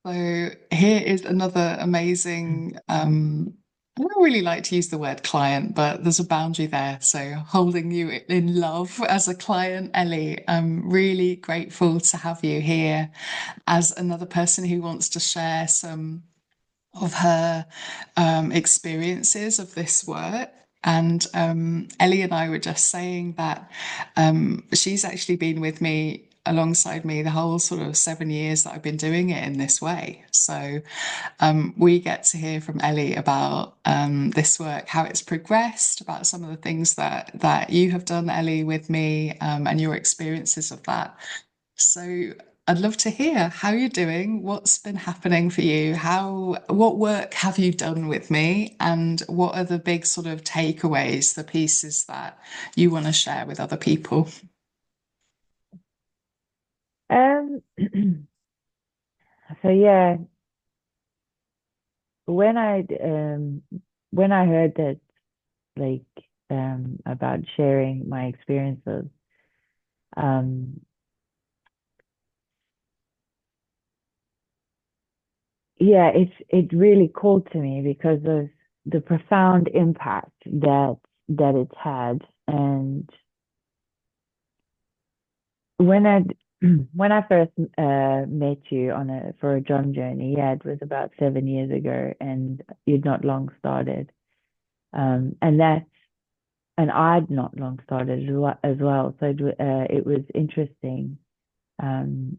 So here is another amazing, I don't really like to use the word client, but there's a boundary there. So holding you in love as a client, Ellie, I'm really grateful to have you here as another person who wants to share some of her experiences of this work. And Ellie and I were just saying that she's actually been with me alongside me the whole sort of 7 years that I've been doing it in this way. So we get to hear from Ellie about this work, how it's progressed, about some of the things that you have done, Ellie, with me, and your experiences of that. So I'd love to hear how you're doing, what's been happening for you, what work have you done with me, and what are the big sort of takeaways, the pieces that you want to share with other people? Um, so yeah, when I when I heard that like about sharing my experiences, um yeah, it really called to me because of the profound impact that it's had. And when I when I first met you on a for a drum journey, yeah, it was about 7 years ago, and you'd not long started. And that and I'd not long started as well. So it was interesting, um,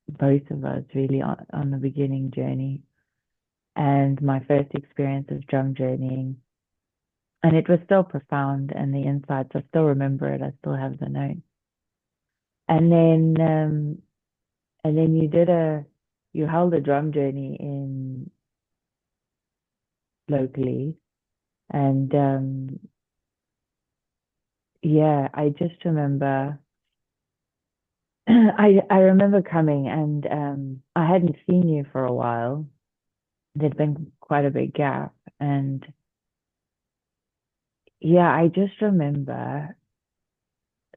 both of us really on the beginning journey. And my first experience of drum journeying, and it was still profound, and the insights, I still remember it. I still have the notes. And then, and then you held a drum journey in locally, and yeah, I just remember. I remember coming, and I hadn't seen you for a while. There'd been quite a big gap, and yeah, I just remember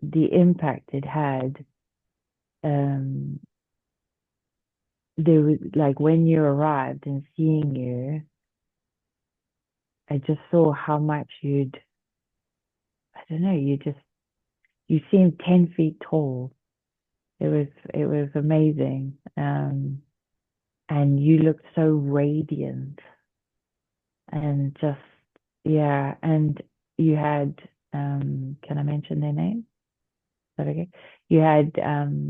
the impact it had. Um, there was like when you arrived and seeing you, I just saw how much I don't know, you seemed 10 feet tall. It was amazing. And you looked so radiant and just, yeah. And you had, can I mention their name? Is that okay? You had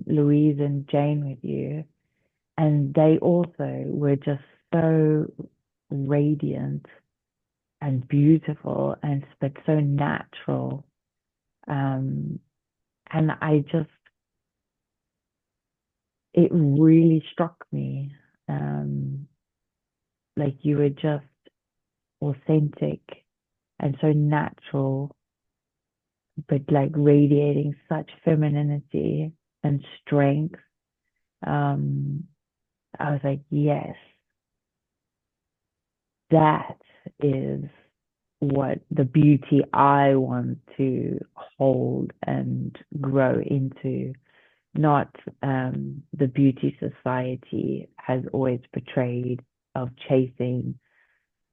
Louise and Jane with you, and they also were just so radiant and beautiful and but so natural. Um, and it really struck me. Um, like you were just authentic and so natural, but like radiating such femininity and strength. Um, I was like, yes, that is what the beauty I want to hold and grow into, not the beauty society has always portrayed of chasing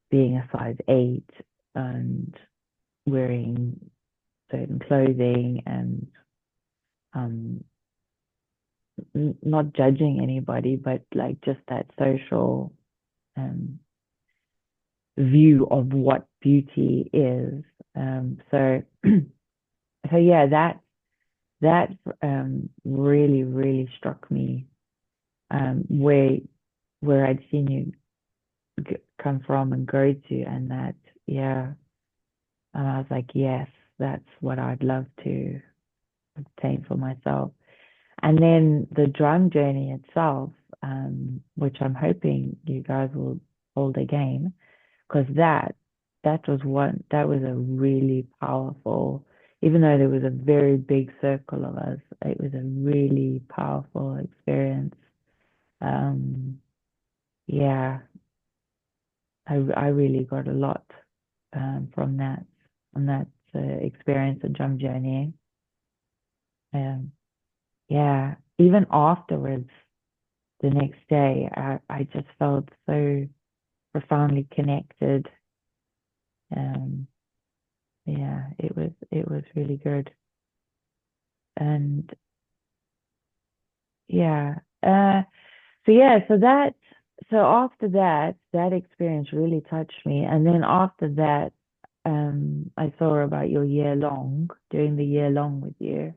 being a size 8 and wearing certain clothing and um, not judging anybody, but like just that social um, view of what beauty is. So, so yeah, that really, really struck me. Where I'd seen you come from and go to, and that, yeah, and I was like, yes, that's what I'd love to obtain for myself. And then the drum journey itself, which I'm hoping you guys will hold again, because that was a really powerful, even though there was a very big circle of us, it was a really powerful experience. Um, yeah, I really got a lot from that experience of drum journeying. Um, yeah, even afterwards. the next day, I just felt so profoundly connected. Um, yeah, it was really good. And yeah, so yeah, so after that experience really touched me. And then after that, I saw about your year long, doing the year long with you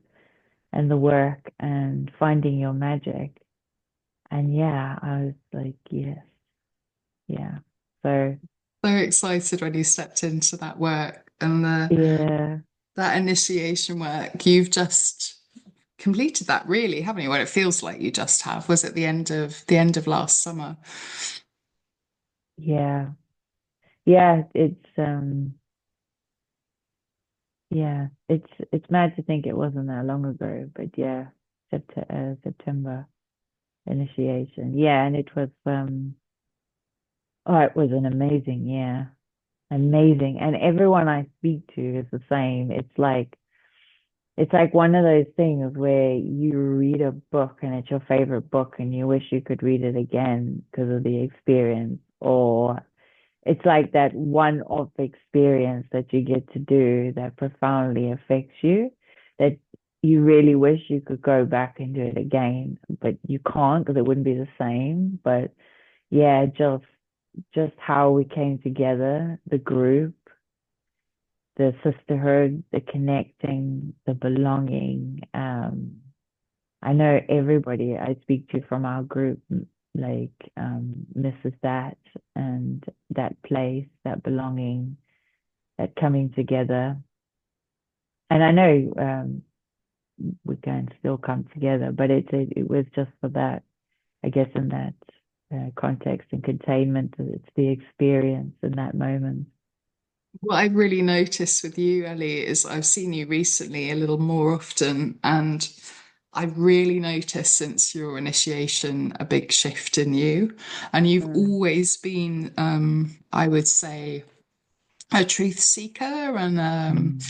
and the work and finding your magic. And yeah, I was like, yes, yeah. So So excited when you stepped into that work and yeah, that initiation work. You've just completed that, really, haven't you? Well, it feels like you just have. Was it the end of last summer? yeah, yeah, it's mad to think it wasn't that long ago, but yeah, September initiation. Yeah, and it was oh, it was an amazing year. Amazing. And everyone I speak to is the same. It's like one of those things where you read a book and it's your favorite book and you wish you could read it again because of the experience, or it's like that one-off experience that you get to do that profoundly affects you, that you really wish you could go back and do it again, but you can't because it wouldn't be the same. But yeah, just how we came together, the group, the sisterhood, the connecting, the belonging. I know everybody I speak to from our group like misses that, and that place, that belonging, that coming together. And I know we can still come together, but it was just for that, I guess, in that context and containment. It's the experience in that moment. What I've really noticed with you, Ellie, is I've seen you recently a little more often, and I've really noticed since your initiation a big shift in you. And you've Mm, always been, I would say, a truth seeker, and mm,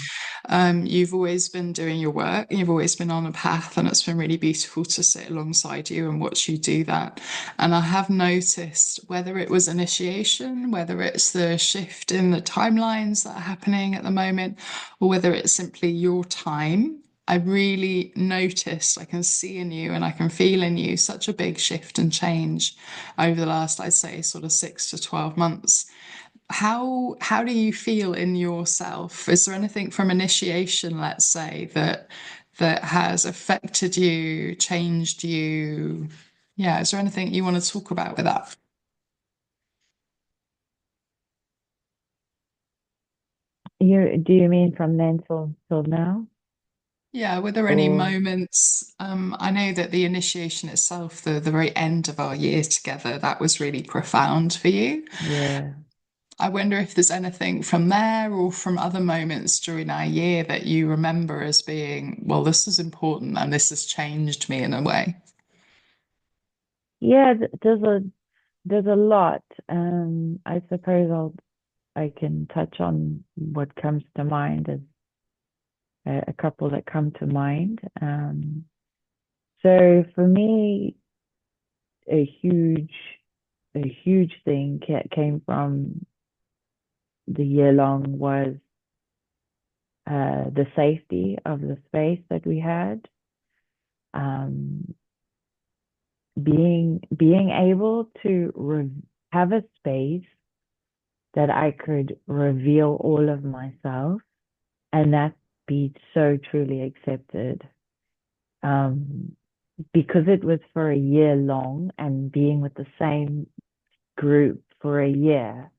you've always been doing your work. You've always been on a path, and it's been really beautiful to sit alongside you and watch you do that. And I have noticed, whether it was initiation, whether it's the shift in the timelines that are happening at the moment, or whether it's simply your time. I really noticed, I can see in you and I can feel in you such a big shift and change over the last, I'd say, sort of 6 to 12 months. How do you feel in yourself? Is there anything from initiation, let's say, that has affected you, changed you? Yeah, is there anything you want to talk about with that? do you mean from then till now? Yeah, were there any Or moments? I know that the initiation itself, the very end of our year together, that was really profound for you. yeah. I wonder if there's anything from there or from other moments during our year that you remember as being, well, this is important and this has changed me in a way. Yeah, there's a lot. I suppose I can touch on what comes to mind as a couple that come to mind. So for me, a huge a huge thing came from the year long was the safety of the space that we had. Um, being able to have a space that I could reveal all of myself and that be so truly accepted. Um, because it was for a year long and being with the same group for a year,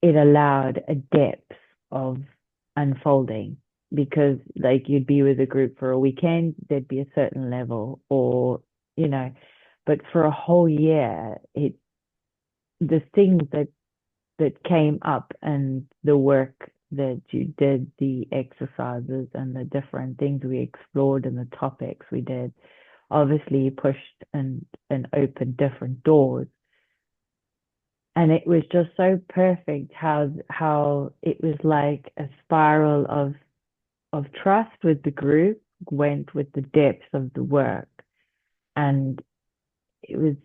it allowed a depth of unfolding. Because like you'd be with a group for a weekend, there'd be a certain level, or you know, but for a whole year, the things that came up and the work that you did, the exercises and the different things we explored and the topics we did, obviously pushed and opened different doors. And it was just so perfect how it was like a spiral of trust with the group went with the depth of the work. And it was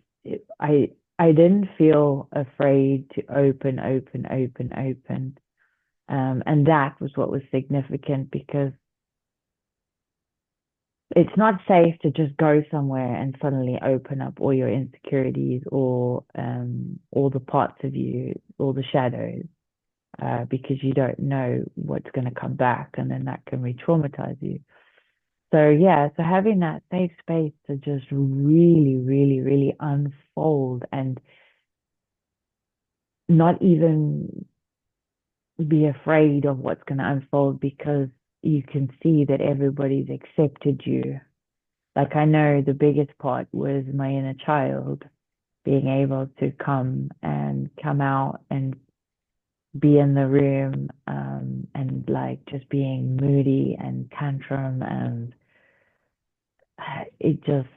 I didn't feel afraid to open. And that was what was significant because it's not safe to just go somewhere and suddenly open up all your insecurities or all the parts of you, all the shadows, because you don't know what's going to come back, and then that can re-traumatize you. So yeah, so having that safe space to just really unfold and not even be afraid of what's going to unfold because you can see that everybody's accepted you. Like I know the biggest part was my inner child being able to come out and be in the room, and like just being moody and tantrum and it just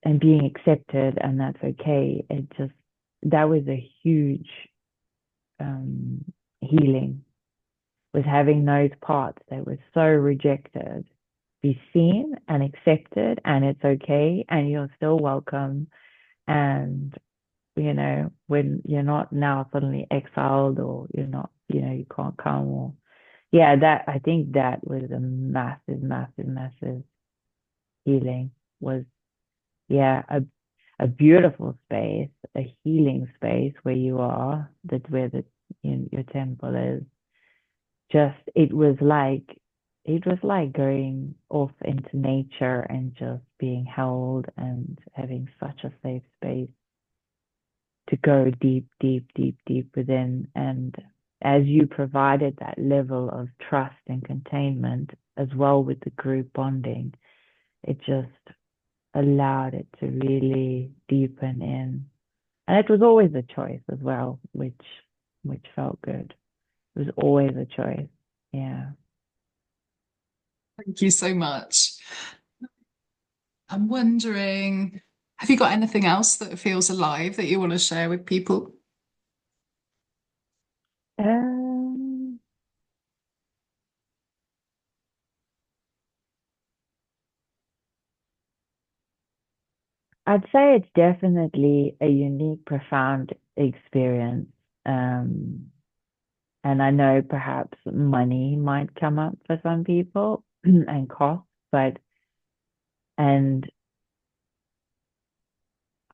and being accepted, and that's okay. It just that was a huge um healing, was having those parts that were so rejected be seen and accepted, and it's okay, and you're still welcome. And when you're not now suddenly exiled, or you're not, you can't come, or yeah, that I think that was a massive healing. Was yeah, a beautiful space, a healing space where you are, that where your temple is. Just it was like going off into nature and just being held and having such a safe space to go deep within. And as you provided that level of trust and containment as well with the group bonding, it just allowed it to really deepen in. And it was always a choice as well, which felt good. It was always a choice. Yeah. Thank you so much. I'm wondering, have you got anything else that feels alive that you want to share with people? Um, I'd say it's definitely a unique, profound experience. Um, and I know perhaps money might come up for some people and cost, but and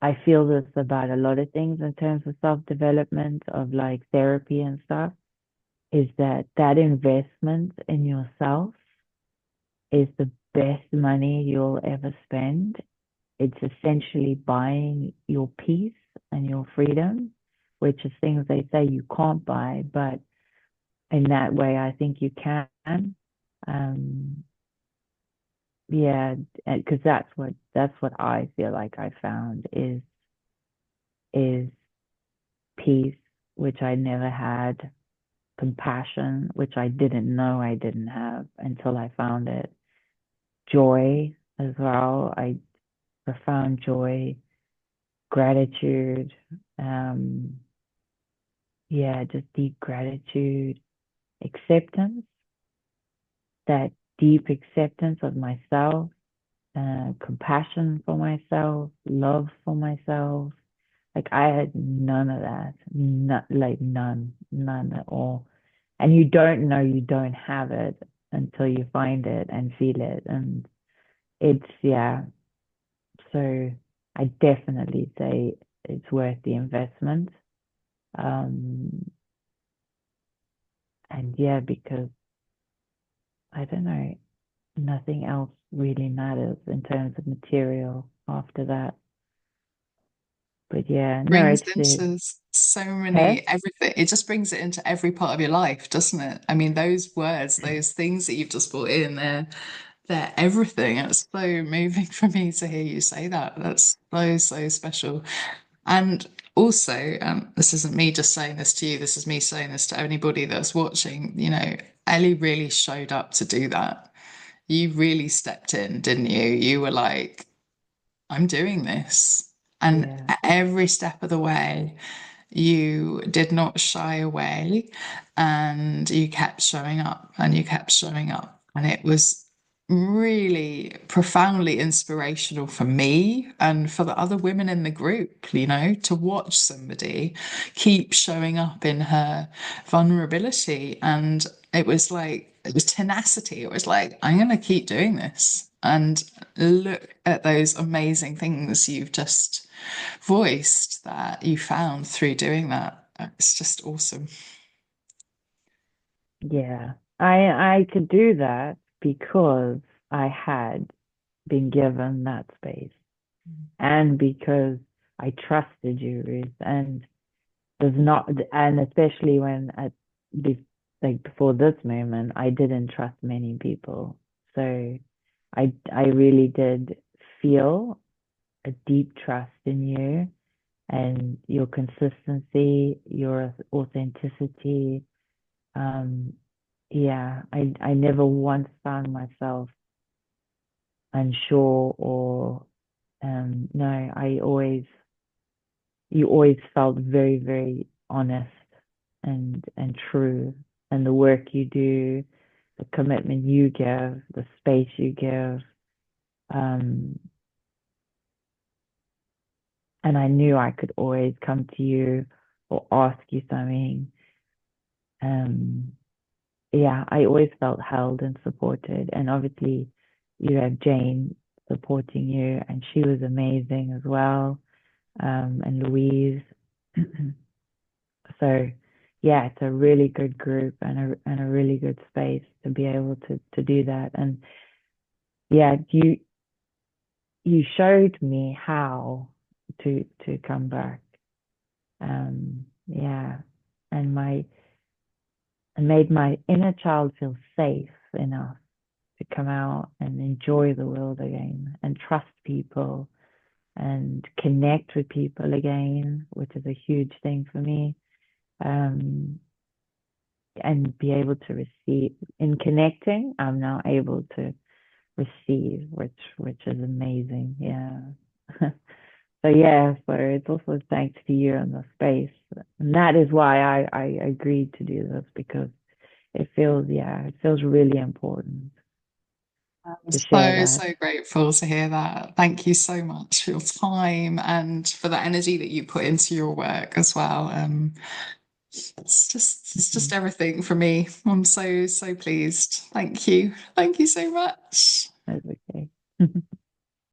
I feel this about a lot of things in terms of self-development, of like therapy and stuff, is that investment in yourself is the best money you'll ever spend. It's essentially buying your peace and your freedom, which is things they say you can't buy, but in that way, I think you can. Um, yeah, because that's what I feel like I found is peace, which I never had, compassion, which I didn't know I didn't have until I found it, joy as well. I profound joy, gratitude, um, yeah, just deep gratitude, acceptance, that deep acceptance of myself, compassion for myself, love for myself. Like I had none of that, not like none at all. And you don't know you don't have it until you find it and feel it. And it's, yeah. So I definitely say it's worth the investment. Um, and yeah, because I don't know, nothing else really matters in terms of material after that. But yeah, no, Brings it's it. into so Huh? many everything. It just brings it into every part of your life, doesn't it? I mean, those words, those things that you've just brought in, they're everything. It's so moving for me to hear you say that. That's so special. And also, this isn't me just saying this to you, this is me saying this to anybody that's watching. Ellie really showed up to do that. You really stepped in, didn't you? You were like, I'm doing this. And Yeah, every step of the way, you did not shy away and you kept showing up and you kept showing up. And it was really profoundly inspirational for me and for the other women in the group, to watch somebody keep showing up in her vulnerability. And it was tenacity. It was like, I'm going to keep doing this. And look at those amazing things you've just voiced that you found through doing that. It's just awesome. Yeah. I could do that because I had been given that space and because I trusted you, Ruth. And there's not, and especially when like before this moment, I didn't trust many people. So I really did feel a deep trust in you and your consistency, your authenticity. Um, yeah, I never once found myself unsure or no, you always felt very, very honest and true. And the work you do, the commitment you give, the space you give. Um, and I knew I could always come to you or ask you something. Um, yeah, I always felt held and supported. And obviously, you have Jane supporting you, and she was amazing as well. And Louise. So, yeah, it's a really good group and a really good space to be able to do that. And yeah, you showed me how to come back. Yeah, and my and made my inner child feel safe enough to come out and enjoy the world again and trust people and connect with people again, which is a huge thing for me. Um, and be able to receive in connecting, I'm now able to receive, which is amazing. Yeah. So yeah, so it's also thanks to you in the space. And that is why I agreed to do this because it feels really important I'm to share so, that. so grateful to hear that. Thank you so much for your time and for the energy that you put into your work as well. It's just Mhm. everything for me. I'm so, so pleased. Thank you. Thank you so much. That's okay.